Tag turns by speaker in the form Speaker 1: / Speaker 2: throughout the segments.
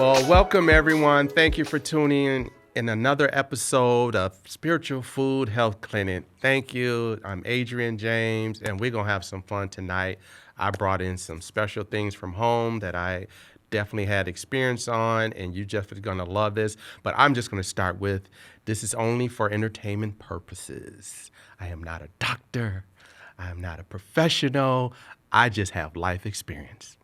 Speaker 1: Well, welcome everyone. Thank you for tuning in another episode of Spiritual Food Health Clinic. Thank you. I'm Adrian James, and we're going to have some fun tonight. I brought in some special things from home that I definitely had experience on, and you just are going to love this. But I'm just going to start with, this is only for entertainment purposes. I am not a doctor. I am not a professional. I just have life experience.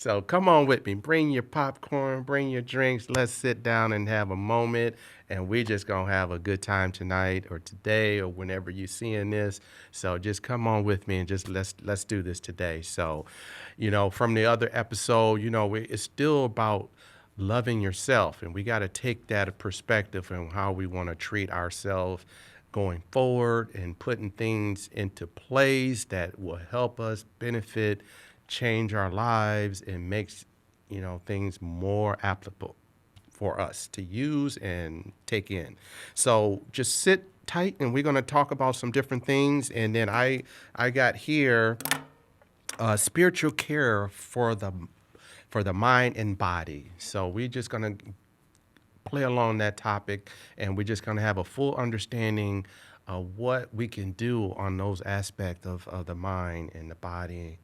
Speaker 1: So come on with me. Bring your popcorn, bring your drinks. Let's sit down and have a moment. And we're just going to have a good time tonight or today or whenever you're seeing this. So just come on with me and just let's do this today. So, from the other episode, it's still about loving yourself. And we got to take that perspective on how we want to treat ourselves going forward and putting things into place that will help us benefit, change our lives, and makes things more applicable for us to use and take in. So just sit tight, and we're going to talk about some different things. And then I got here spiritual care for the mind and body. So we're just going to play along that topic, and we're just going to have a full understanding what we can do on those aspects of the mind and the body,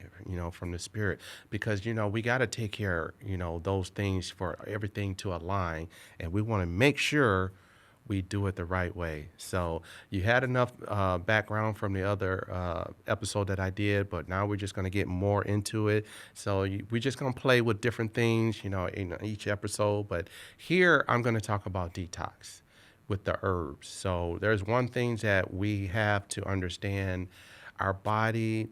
Speaker 1: from the spirit, because, we got to take care, those things for everything to align, and we want to make sure we do it the right way. So you had enough background from the other episode that I did, but now we're just going to get more into it. So we're just going to play with different things, in each episode. But here I'm going to talk about detox with the herbs. So there's one thing that we have to understand. Our body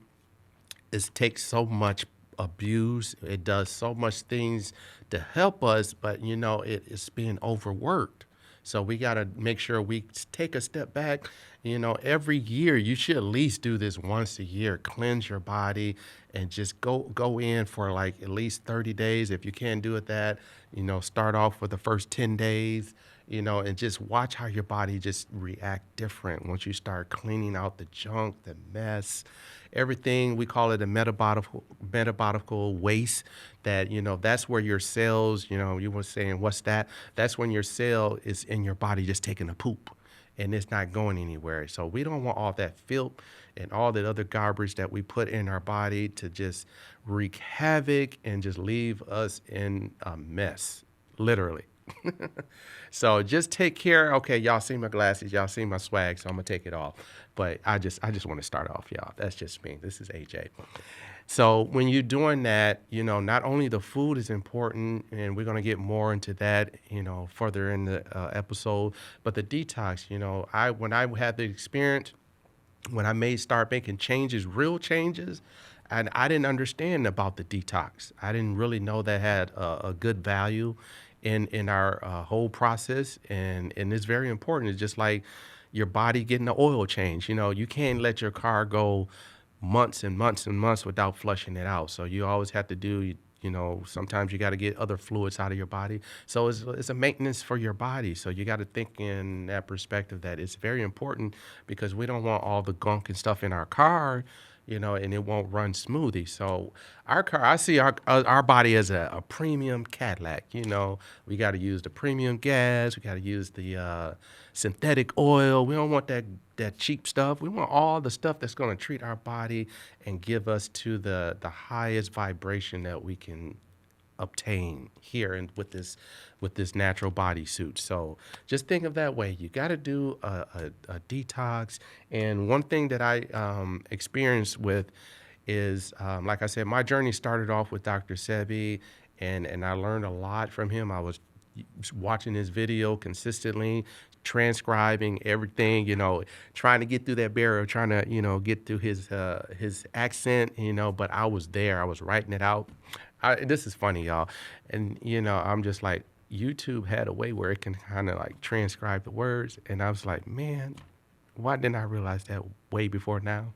Speaker 1: takes so much abuse. It does so much things to help us, but it's being overworked. So we got to make sure we take a step back. Every year you should at least do this once a year. Cleanse your body and just go in for like at least 30 days. If you can't do it that, start off with the first 10 days, and just watch how your body just react different once you start cleaning out the junk, the mess, everything. We call it a metabolic waste. That that's where your cells. You were saying, what's that? That's when your cell is in your body just taking a poop, and it's not going anywhere. So we don't want all that filth and all that other garbage that we put in our body to just wreak havoc and just leave us in a mess, literally. So just take care. Okay, y'all see my glasses, y'all see my swag, so I'm gonna take it off. But I just want to start off, y'all. That's just me. This is AJ. So when you're doing that, not only the food is important, and we're gonna get more into that, further in the episode, but the detox. When I had the experience, when I start making changes, real changes, and I didn't understand about the detox. I didn't really know that had a good value in our whole process, and it's very important. It's just like your body getting the oil change. You can't let your car go months and months and months without flushing it out. So you always have to do, sometimes you got to get other fluids out of your body. So it's a maintenance for your body. So you got to think in that perspective that it's very important, because we don't want all the gunk and stuff in our car, and it won't run smoothly. So our car, I see our body as a premium Cadillac. We got to use the premium gas. We got to use the synthetic oil. We don't want that cheap stuff. We want all the stuff that's going to treat our body and give us to the highest vibration that we can obtain here and with this natural bodysuit. So just think of that way. You got to do a detox. And one thing that I experienced with is, like I said, my journey started off with Dr. Sebi, and I learned a lot from him. I was watching his video consistently, transcribing everything, trying to get through that barrier, trying to, get through his accent, but I was there. I was writing it out. This is funny, y'all. And, I'm just like, YouTube had a way where it can kind of like transcribe the words. And I was like, man, why didn't I realize that way before now?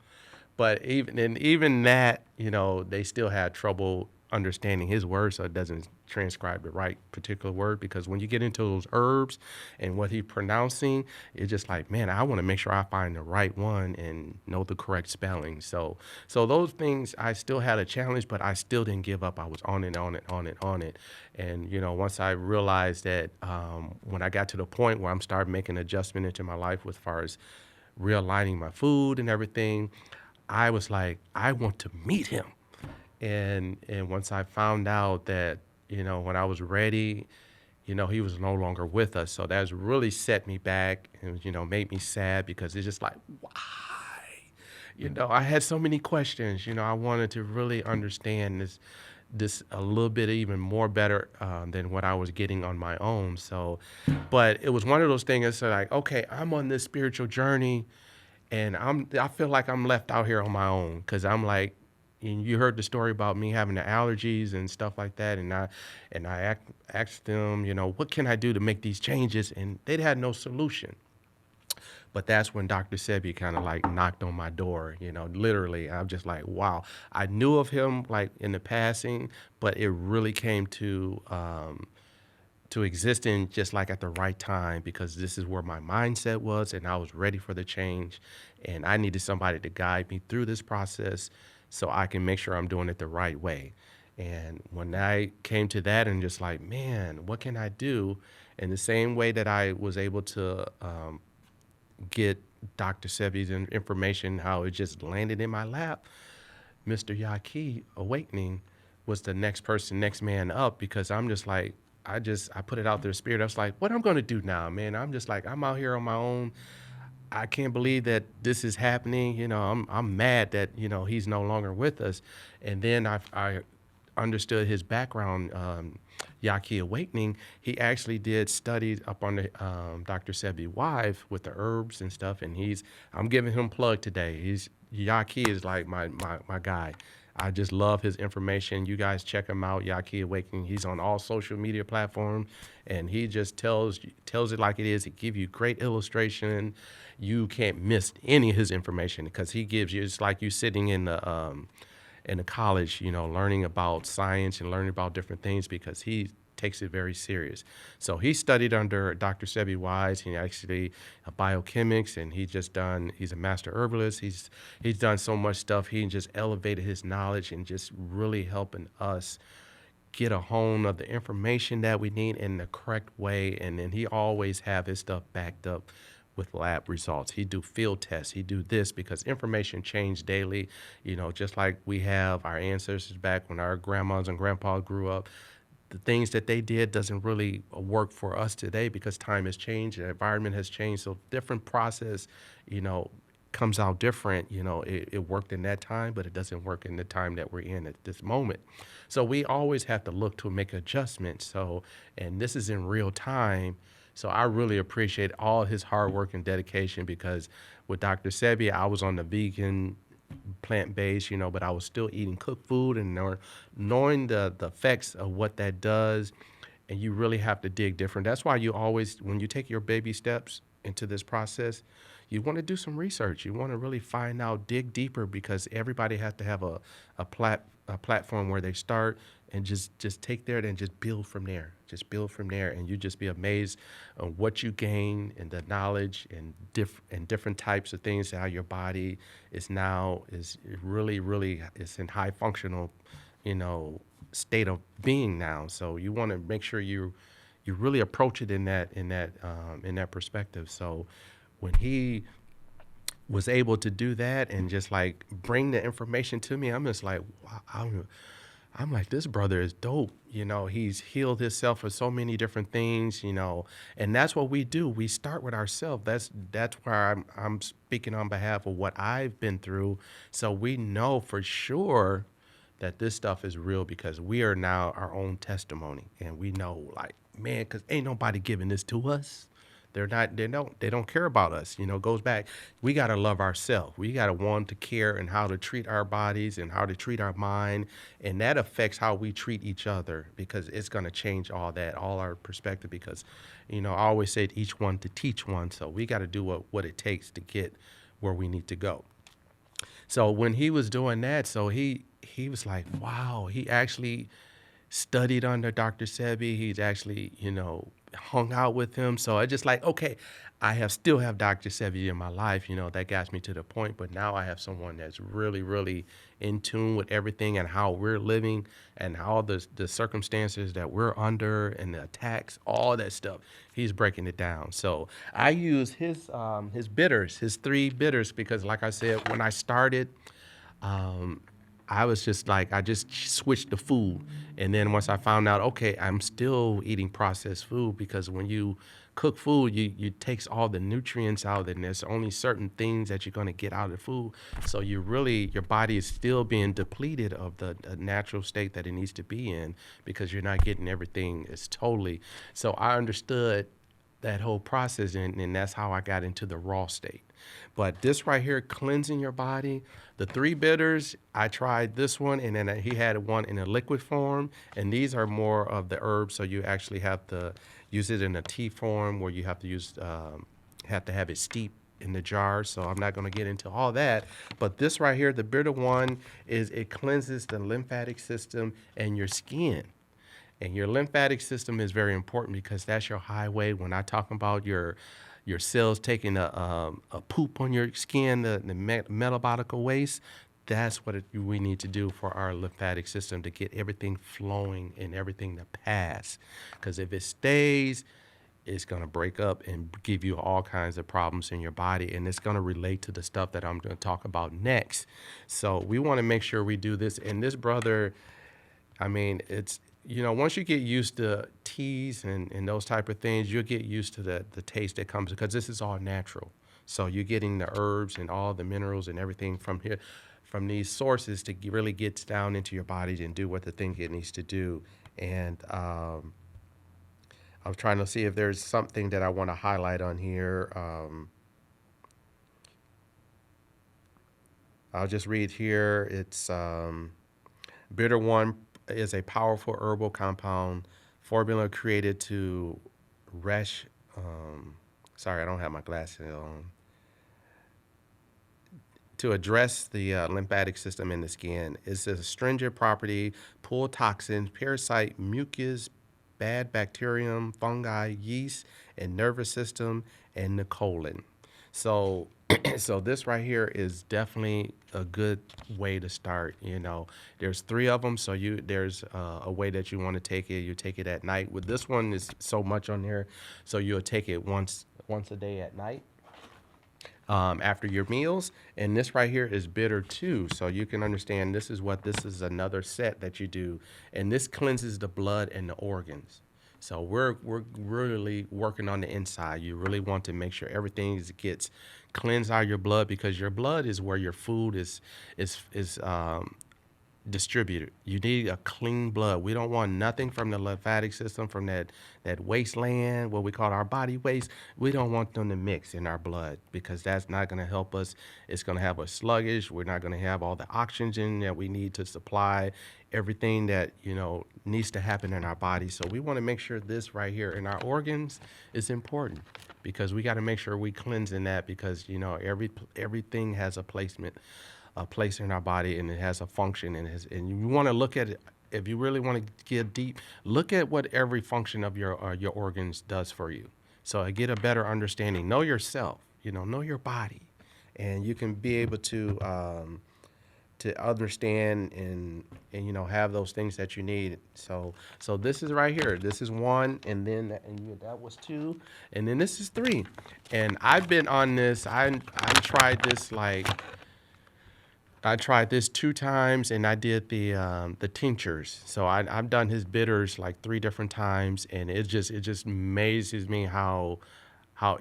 Speaker 1: But even that, they still had trouble understanding his word so it doesn't transcribe the right particular word, because when you get into those herbs and what he's pronouncing, it's just like, man, I want to make sure I find the right one and know the correct spelling. So those things, I still had a challenge, but I still didn't give up. I was on it, on it, on it, on it. And once I realized that, when I got to the point where I'm starting making adjustment into my life with far as realigning my food and everything, I was like, I want to meet him. And once I found out that, when I was ready, he was no longer with us. So that's really set me back and, made me sad, because it's just like, why? I had so many questions. I wanted to really understand this a little bit even more better, than what I was getting on my own. So, but it was one of those things that's like, okay, I'm on this spiritual journey, and I feel like I'm left out here on my own, because I'm like, and you heard the story about me having the allergies and stuff like that, and I asked them, what can I do to make these changes, and they had no solution. But that's when Dr. Sebi kind of like knocked on my door, literally. I'm just like, wow. I knew of him like in the passing, but it really came to existing just like at the right time, because this is where my mindset was, and I was ready for the change, and I needed somebody to guide me through this process so I can make sure I'm doing it the right way. And when I came to that and just like, man, what can I do? In the same way that I was able to, get Dr. Sebi's information, how it just landed in my lap, Mr. Yaki Awakening was the next person, next man up, because I'm just like, I put it out there, spirit. I was like, what I'm going to do now, man? I'm just like, I'm out here on my own. I can't believe that this is happening. I'm mad that, he's no longer with us. And then I understood his background, Yaki Awakening. He actually did studies up on the, Dr. Sebi wife with the herbs and stuff. And I'm giving him plug today. Yaki is like my guy. I just love his information. You guys check him out, Yaki Awakening. He's on all social media platforms, and he just tells it like it is. He gives you great illustration. You can't miss any of his information, because he gives you, it's like you sitting in the college, learning about science and learning about different things, because he takes it very serious. So he studied under Dr. Sebi Wise. He actually a biochemist, and he's a master herbalist. He's done so much stuff. He just elevated his knowledge and just really helping us get a hold of the information that we need in the correct way. And then he always have his stuff backed up with lab results. He do field tests. He do this, because information change daily. Just like we have our ancestors back when our grandmas and grandpas grew up, the things that they did doesn't really work for us today, because time has changed, the environment has changed. So different process, comes out different. It worked in that time, but it doesn't work in the time that we're in at this moment. So we always have to look to make adjustments. So, and this is in real time. So I really appreciate all his hard work and dedication, because with Dr. Sebi, I was on the vegan plant-based, but I was still eating cooked food, and knowing the effects of what that does. And you really have to dig different. That's why you always, when you take your baby steps into this process, you want to do some research. You want to really find out, dig deeper, because everybody has to have a platform where they start, and just take there and just build from there. Just build from there, and you just be amazed on what you gain and the knowledge and different types of things. How your body is really is in high functional, state of being now. So you want to make sure you really approach it in that perspective. So when he was able to do that and just like bring the information to me, I'm just like, wow, I'm like, this brother is dope. He's healed himself for so many different things, and that's what we do. We start with ourselves. That's where I'm speaking on behalf of what I've been through. So we know for sure that this stuff is real, because we are now our own testimony, and we know, like, man, because ain't nobody giving this to us. They don't care about us. Goes back. We got to love ourselves. We got to want to care and how to treat our bodies and how to treat our mind. And that affects how we treat each other, because it's going to change all that, all our perspective, because, I always said each one to teach one. So we got to do what it takes to get where we need to go. So when he was doing that, so he he was like, wow, he actually studied under Dr. Sebi. He's actually, hung out with him. So I just like, okay, I still have Dr. Sebi in my life. That got me to the point. But now I have someone that's really, really in tune with everything and how we're living and all the circumstances that we're under and the attacks, all that stuff. He's breaking it down. So I use his bitters, his 3 bitters, because like I said, when I started, um, I was just like, I just switched the food. And then once I found out, okay, I'm still eating processed food, because when you cook food, you takes all the nutrients out, and there's only certain things that you're going to get out of the food. So your body is still being depleted of the natural state that it needs to be in, because you're not getting everything. It's totally. So I understood that whole process, and that's how I got into the raw state. But this right here, cleansing your body, the 3 bitters, I tried this one, and then he had one in a liquid form, and these are more of the herbs, so you actually have to use it in a tea form, where you have to have to have it steeped in the jar. So I'm not going to get into all that. But this right here, the bitter one, it cleanses the lymphatic system and your skin. And your lymphatic system is very important, because that's your highway. When I talk about your cells taking a poop on your skin, the metabolic waste, that's what we need to do for our lymphatic system, to get everything flowing and everything to pass. Because if it stays, it's going to break up and give you all kinds of problems in your body. And it's going to relate to the stuff that I'm going to talk about next. So we want to make sure we do this. And this brother, I mean, it's, once you get used to teas and those type of things, you'll get used to the taste that comes, because this is all natural. So you're getting the herbs and all the minerals and everything from here, from these sources, to really get down into your body and do what the thing it needs to do. And I was trying to see if there's something that I want to highlight on here. I'll just read here. It's Bitter One is a powerful herbal compound formula created to resh. Sorry, I don't have my glasses on. To address the lymphatic system in the skin. It's a astringent property, pull toxins, parasite, mucus, bad bacterium, fungi, yeast, and nervous system, and the colon. So, so this right here is definitely a good way to start. There's 3 of them, so there's a way that you want to take it. You take it at night. With this one, is so much on there, so you'll take it once a day at night, after your meals. And this right here is bitter too, so you can understand this is another set that you do, and this cleanses the blood and the organs. So we're really working on the inside. You really want to make sure everything gets cleansed out of your blood, because your blood is where your food is distributed. You need a clean blood. We don't want nothing from the lymphatic system, from that wasteland, what we call our body waste. We don't want them to mix in our blood, because that's not going to help us. It's going to have us sluggish. We're not going to have all the oxygen that we need to supply everything that needs to happen in our body. So we want to make sure this right here in our organs is important, because we got to make sure we cleanse in that, because everything has a place in our body, and it has a function, and you want to look at it. If you really want to get deep, look at what every function of your organs does for you. So I get a better understanding. Know yourself, know your body, and you can be able to understand and have those things that you need. So this is right here. This is 1, and then that was 2, and then this is 3. And I've been on this. I tried this I tried this 2 times, and I did the tinctures. So I've done his bitters like 3 different times, and it just amazes me how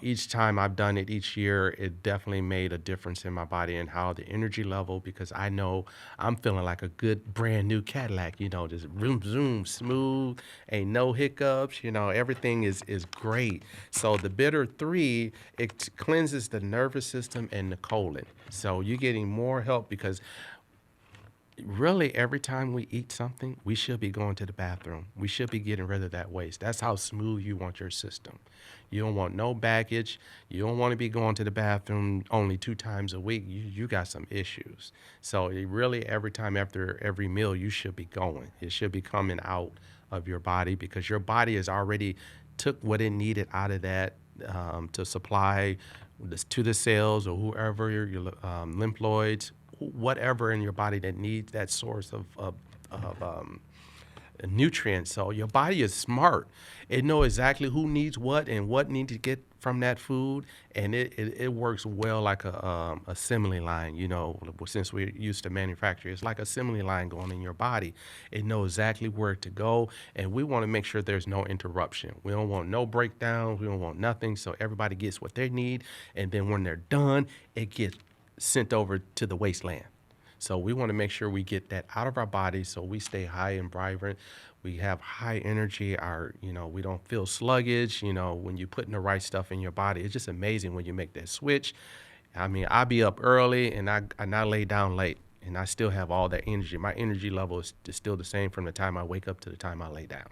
Speaker 1: each time I've done it each year, it definitely made a difference in my body, and how the energy level, because I know I'm feeling like a good brand new Cadillac, just zoom, zoom, smooth, ain't no hiccups, everything is great. So the bitter 3, it cleanses the nervous system and the colon. So you're getting more help, because Really, every time we eat something, we should be going to the bathroom. We should be getting rid of that waste. That's how smooth you want your system. You don't want no baggage. You don't want to be going to the bathroom only 2 times a week. You got some issues. So it really, every time after every meal, you should be going. It should be coming out of your body because your body has already took what it needed out of that to supply this to the cells or whoever your lymphoids, whatever in your body that needs that source of nutrients. So your body is smart. It knows exactly who needs what and what needs to get from that food, and it works well like a assembly line. You know, since we're used to manufacture, it's like assembly line going in your body. It knows exactly where to go, and we want to make sure there's no interruption. We don't want no breakdowns. We don't want nothing. So everybody gets what they need, and then when they're done, it gets sent over to the wasteland. So we want to make sure we get that out of our bodies so we stay high and vibrant. We have high energy. We don't feel sluggish. You know, when you putting the right stuff in your body, it's just amazing when you make that switch. I mean, I be up early and I lay down late and I still have all that energy. My energy level is still the same from the time I wake up to the time I lay down.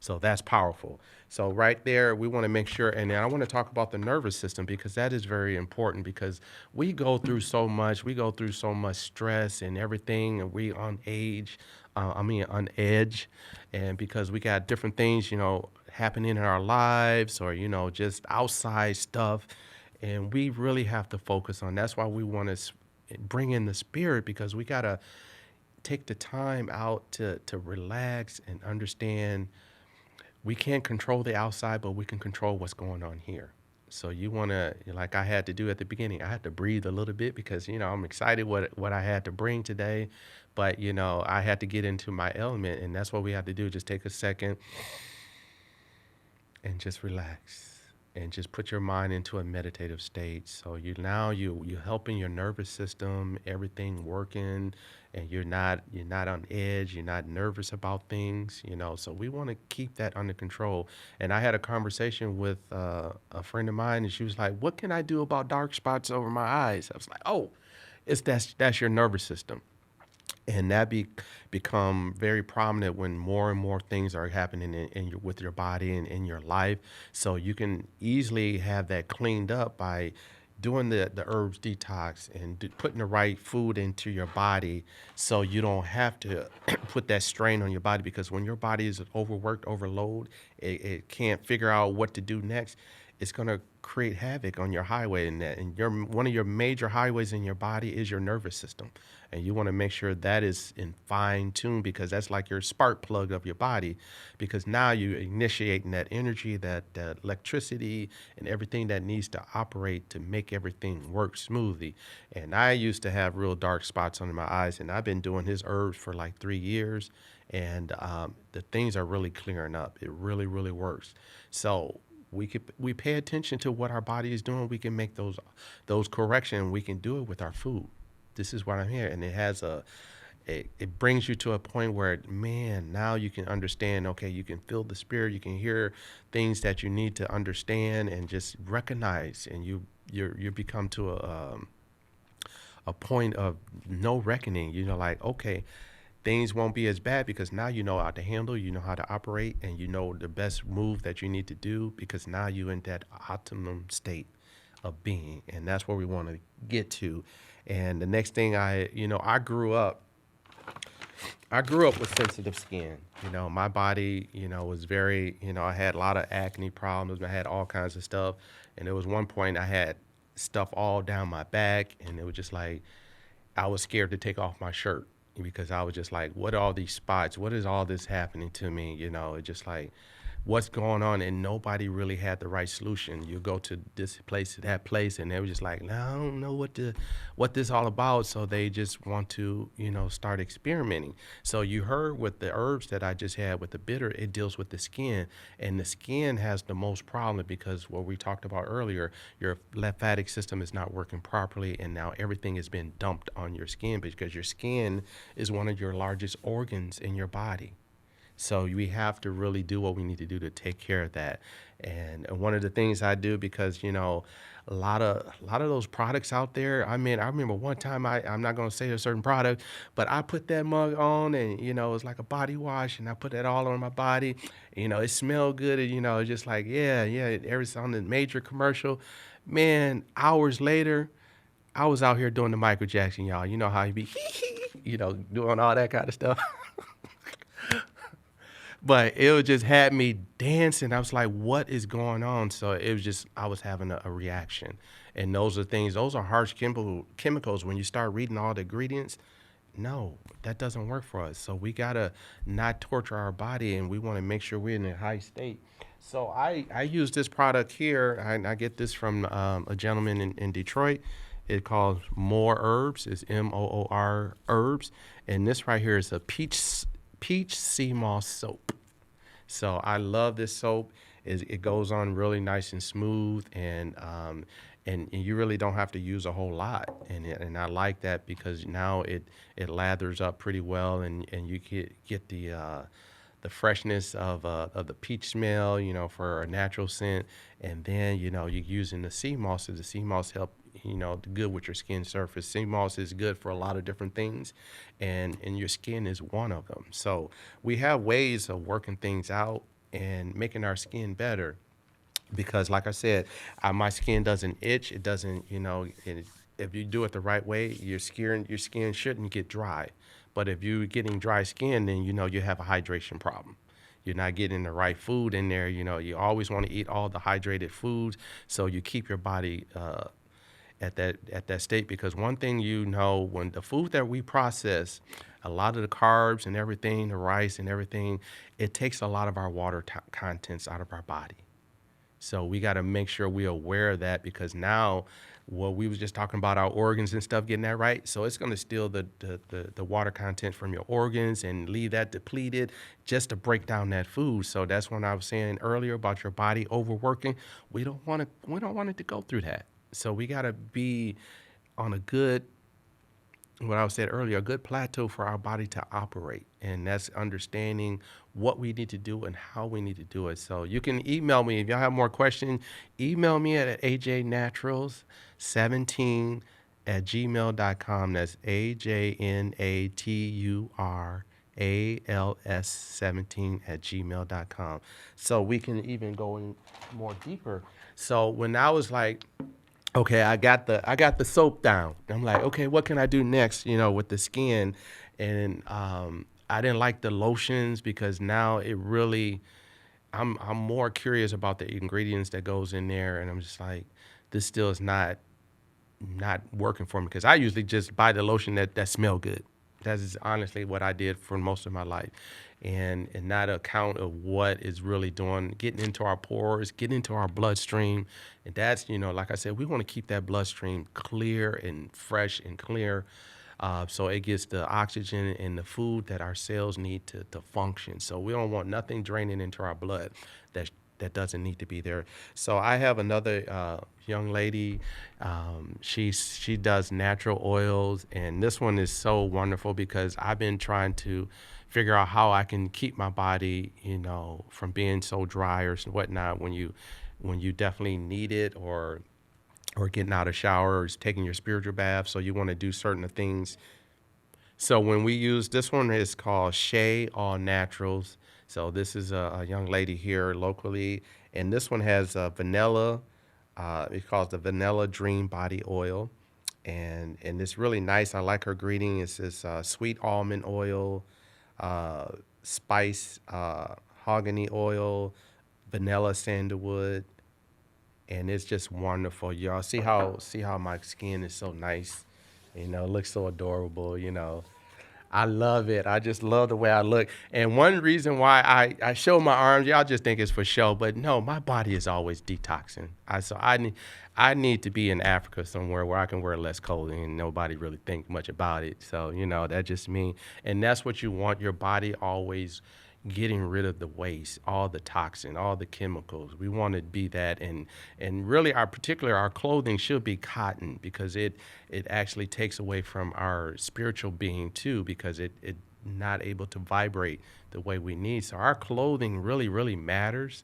Speaker 1: So that's powerful. So right there, we want to make sure, and then I want to talk about the nervous system because that is very important because we go through so much. We go through so much stress and everything, and we on age. On edge, and because we got different things, happening in our lives, or just outside stuff, and we really have to focus on. That's why we want to bring in the spirit because we gotta take the time out to relax and understand we can't control the outside, but we can control what's going on here. So you want to, like I had to do at the beginning, I had to breathe a little bit because I'm excited what I had to bring today, but I had to get into my element, and that's what we have to do. Just take a second and just relax and just put your mind into a meditative state. So you're helping your nervous system, everything working, and you're not on edge, you're not nervous about things. So we want to keep that under control. And I had a conversation with a friend of mine, and she was like, "What can I do about dark spots over my eyes?" I was like, "Oh, that's your nervous system." And that become very prominent when more and more things are happening with your body and in your life. So you can easily have that cleaned up by doing the herbs detox and putting the right food into your body so you don't have to put that strain on your body, because when your body is overworked, overload, it can't figure out what to do next. It's going to create havoc on your highway, and one of your major highways in your body is your nervous system, and you want to make sure that is in fine tune, because that's like your spark plug of your body, because now you initiating that energy, that electricity, and everything that needs to operate to make everything work smoothly. And I used to have real dark spots under my eyes, and I've been doing his herbs for like 3 years, and the things are really clearing up. It really, really works. So we pay attention to what our body is doing. We can make those corrections. We can do it with our food. This is what I'm here, and it brings you to a point where, man, now you can understand. Okay, you can feel the spirit. You can hear things that you need to understand and just recognize, and you become to a point of no reckoning. Like, okay, things won't be as bad because now you know how to handle, you know how to operate, and you know the best move that you need to do, because now you're in that optimum state of being, and that's where we want to get to. And the next thing I grew up with sensitive skin. My body, was very, I had a lot of acne problems. I had all kinds of stuff. And there was one point I had stuff all down my back, and it was just like I was scared to take off my shirt because I was just like, what are all these spots? What is all this happening to me? It's just like, what's going on? And nobody really had the right solution. You go to this place, to that place, and they were just like, no, I don't know what this all about. So they just want to, start experimenting. So you heard with the herbs that I just had with the bitter, it deals with the skin, and the skin has the most problem because what we talked about earlier, your lymphatic system is not working properly, and now everything has been dumped on your skin because your skin is one of your largest organs in your body. So we have to really do what we need to do to take care of that. And one of the things I do, because a lot of those products out there. I mean, I remember one time, I'm not gonna say a certain product, but I put that mug on, and it's like a body wash, and I put that all on my body. It smelled good, and it's just like, yeah, yeah. Every on the major commercial, man. Hours later, I was out here doing the Michael Jackson, y'all. You know how he be, doing all that kind of stuff. But it was just had me dancing. I was like, what is going on? So it was just, I was having a reaction. And those are things, those are harsh chemicals. When you start reading all the ingredients, no, that doesn't work for us. So we got to not torture our body, and we want to make sure we're in a high state. So I use this product here. I get this from a gentleman in Detroit. It calls More Herbs. It's Moor Herbs. And this right here is a peach sea moss soap. So I love this soap. It goes on really nice and smooth, and you really don't have to use a whole lot. And I like that because now it lathers up pretty well, and you get the freshness of the peach smell, for a natural scent. And then, you're using the sea moss. The sea moss help, good with your skin surface. Sea moss is good for a lot of different things, and your skin is one of them. So we have ways of working things out and making our skin better, because like I said, my skin doesn't itch. It doesn't, if you do it the right way, your skin shouldn't get dry. But if you're getting dry skin, then you have a hydration problem. You're not getting the right food in there. You always want to eat all the hydrated foods, so you keep your body at that state. Because one thing, when the food that we process, a lot of the carbs and everything, the rice and everything, it takes a lot of our water contents out of our body. So we got to make sure we're aware of that, because now, what we was just talking about, our organs and stuff, getting that right. So it's going to steal the water content from your organs and leave that depleted just to break down that food. So that's when I was saying earlier about your body overworking. We don't want it to go through that. So we got to be on a good, what I said earlier, a good plateau for our body to operate. And that's understanding what we need to do and how we need to do it. So you can email me if y'all have more questions. Email me at ajnaturals17 at gmail.com. That's AJNATURALS17 at gmail.com. So we can even go in more deeper. So when I was like, okay, I got the soap down. I'm like, okay, what can I do next? With the skin, and I didn't like the lotions, because now it really, I'm more curious about the ingredients that goes in there, and I'm just like, this still is not working for me, because I usually just buy the lotion that smell good. That is honestly what I did for most of my life, and not account of what is really doing, getting into our pores, getting into our bloodstream. And that's, like I said, we want to keep that bloodstream clear and fresh and clear, so it gets the oxygen and the food that our cells need to function. So we don't want nothing draining into our blood that doesn't need to be there. So I have another young lady. She does natural oils, and this one is so wonderful, because I've been trying to figure out how I can keep my body, from being so dry or whatnot, when you definitely need it, or getting out of shower, or taking your spiritual bath. So you want to do certain things. So when we use this one, is called Shea All Naturals. So this is a young lady here locally, and this one has vanilla. It calls the Vanilla Dream Body Oil, and it's really nice. I like her greeting. It's this sweet almond oil, uh, spice mahogany oil, vanilla sandalwood, and it's just wonderful. Y'all see how my skin is so nice. It looks so adorable. I love it. I just love the way I look. And one reason why I show my arms, y'all just think it's for show, but no, my body is always detoxing. I need to be in Africa somewhere where I can wear less clothing and nobody really think much about it. So, that's just me. And that's what you want, your body always getting rid of the waste, all the toxin, all the chemicals. We want to be that, and really our clothing should be cotton, because it actually takes away from our spiritual being too, because it not able to vibrate the way we need. So our clothing really, really matters.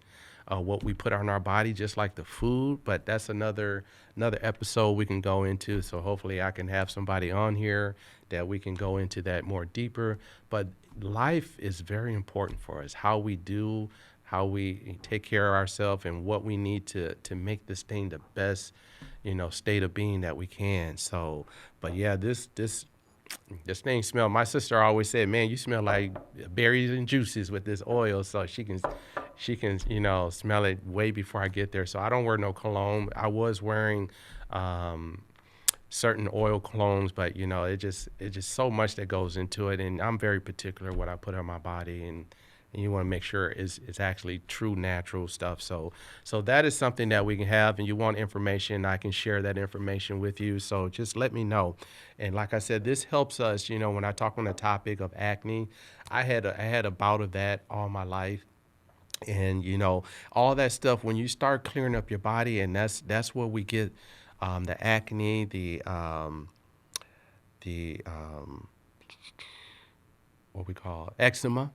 Speaker 1: What we put on our body, just like the food, but that's another episode we can go into. So hopefully, I can have somebody on here that we can go into that more deeper. But life is very important for us. How we do, how we take care of ourselves, and what we need to make this thing the best, state of being that we can. So, but yeah, this thing smell. My sister always said, "Man, you smell like berries and juices with this oil." So she can, smell it way before I get there. So I don't wear no cologne. I was wearing certain oil colognes, but it's just so much that goes into it, and I'm very particular what I put on my body, and you want to make sure it's actually true natural stuff. So that is something that we can have, and you want information, I can share that information with you. So just let me know. And like I said, this helps us. When I talk on the topic of acne, I had a bout of that all my life. And all that stuff, when you start clearing up your body, and that's where we get the acne, the what we call eczema.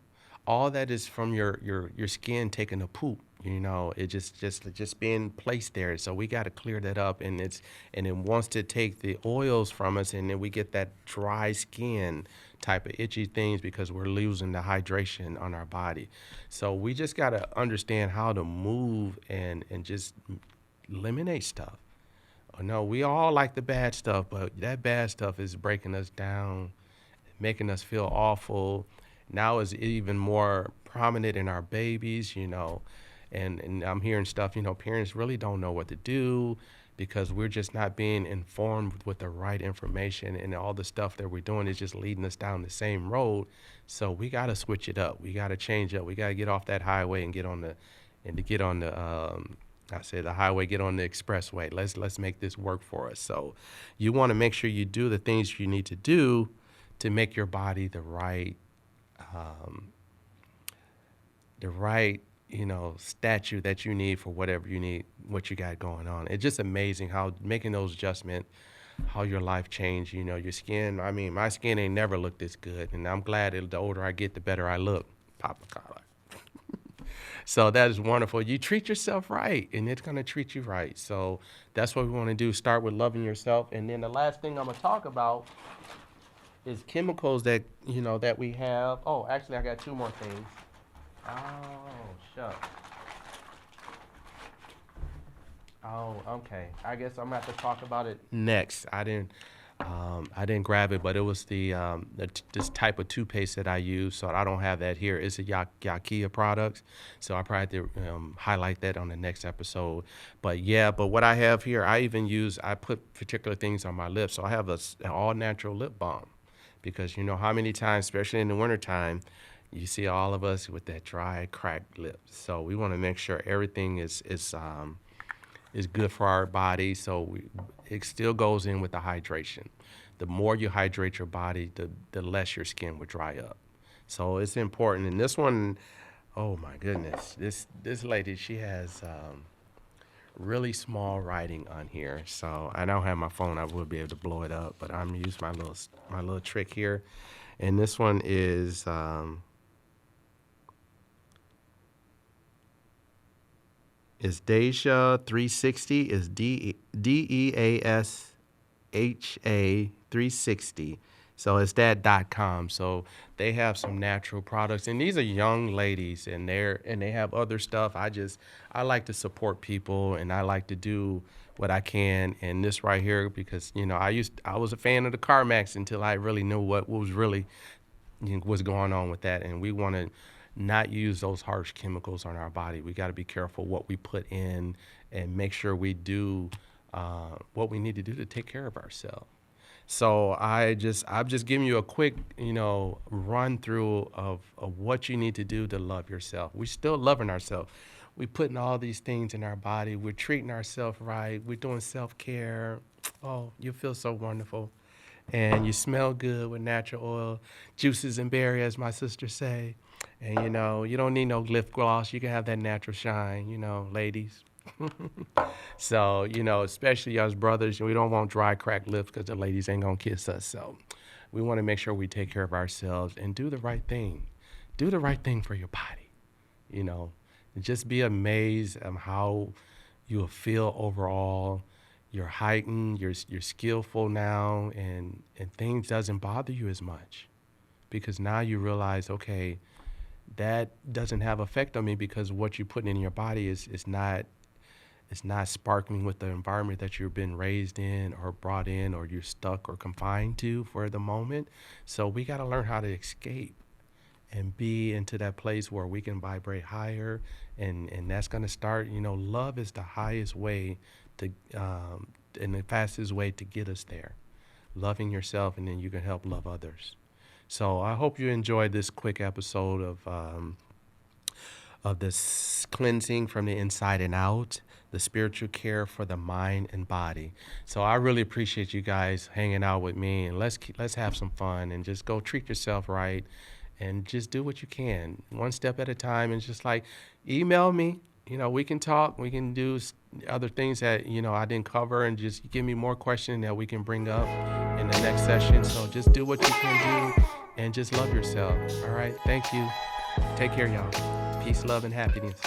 Speaker 1: All that is from your skin taking a poop. It just being placed there. So we got to clear that up, and it wants to take the oils from us, and then we get that dry skin type of itchy things because we're losing the hydration on our body. So we just got to understand how to move and just eliminate stuff. No, we all like the bad stuff, but that bad stuff is breaking us down, making us feel awful. Now is even more prominent in our babies. And I'm hearing stuff, parents really don't know what to do because we're just not being informed with the right information, and all the stuff that we're doing is just leading us down the same road. So we got to switch it up. We got to change up. We got to get off that highway and I say the highway, get on the expressway. Let's make this work for us. So you want to make sure you do the things you need to do to make your body um, the right statue that you need for whatever you need, what you got going on. It's just amazing how making those adjustments, how your life changed. Your skin. I mean, my skin ain't never looked this good, and I'm glad that the older I get, the better I look. Papa Carla. So that is wonderful. You treat yourself right, and it's gonna treat you right. So that's what we want to do. Start with loving yourself, and then the last thing I'm gonna talk about is chemicals that we have. Oh, actually, I got two more things. Oh, shucks. Oh, okay. I guess I'm gonna have to talk about it next. I didn't grab it, but it was this type of toothpaste that I use. So I don't have that here. It's a Yakia products. So I probably have to highlight that on the next episode. But yeah, but what I have here, I put particular things on my lips. So I have an all natural lip balm because how many times, especially in the wintertime, you see all of us with that dry, cracked lips. So we want to make sure everything is good for our body. So it still goes in with the hydration. The more you hydrate your body, the less your skin will dry up. So it's important. And this one, oh my goodness, this lady, she has really small writing on here. So I don't have my phone. I would be able to blow it up, but I'm using my little trick here. And this one is Deja 360, is DEASHA 360. So it's that.com. So they have some natural products, and these are young ladies, and they have other stuff. I like to support people, and I like to do what I can. And this right here, because I was a fan of the CarMax until I really knew what was really what's going on with that, and we want to not use those harsh chemicals on our body. We got to be careful what we put in and make sure we do what we need to do to take care of ourselves. So I'm just giving you a quick, run through of what you need to do to love yourself. We're still loving ourselves. We're putting all these things in our body. We're treating ourselves right. We're doing self-care. Oh, you feel so wonderful. And you smell good with natural oil, juices and berries, as my sister say. And you don't need no lip gloss. You can have that natural shine, ladies. So, especially us brothers, we don't want dry, cracked lips because the ladies ain't gonna kiss us. So, We want to make sure we take care of ourselves and do the right thing. Do the right thing for your body, you know. And just be amazed at how you'll feel overall. You're heightened, you're skillful now, and things doesn't bother you as much because now you realize, okay, that doesn't have effect on me because what you're putting in your body is not sparkling with the environment that you've been raised in or brought in or you're stuck or confined to for the moment. So we got to learn how to escape and be into that place where we can vibrate higher, and that's going to start, love is the highest way to and the fastest way to get us there. Loving yourself, and then you can help love others. So I hope you enjoyed this quick episode of this cleansing from the inside and out, the spiritual care for the mind and body. So I really appreciate you guys hanging out with me, and let's have some fun and just go treat yourself right and just do what you can, one step at a time. And just like email me, we can talk, we can do other things that I didn't cover, and just give me more questions that we can bring up in the next session. So just do what you can do and just love yourself. All right, thank you. Take care, y'all. Peace, love, and happiness.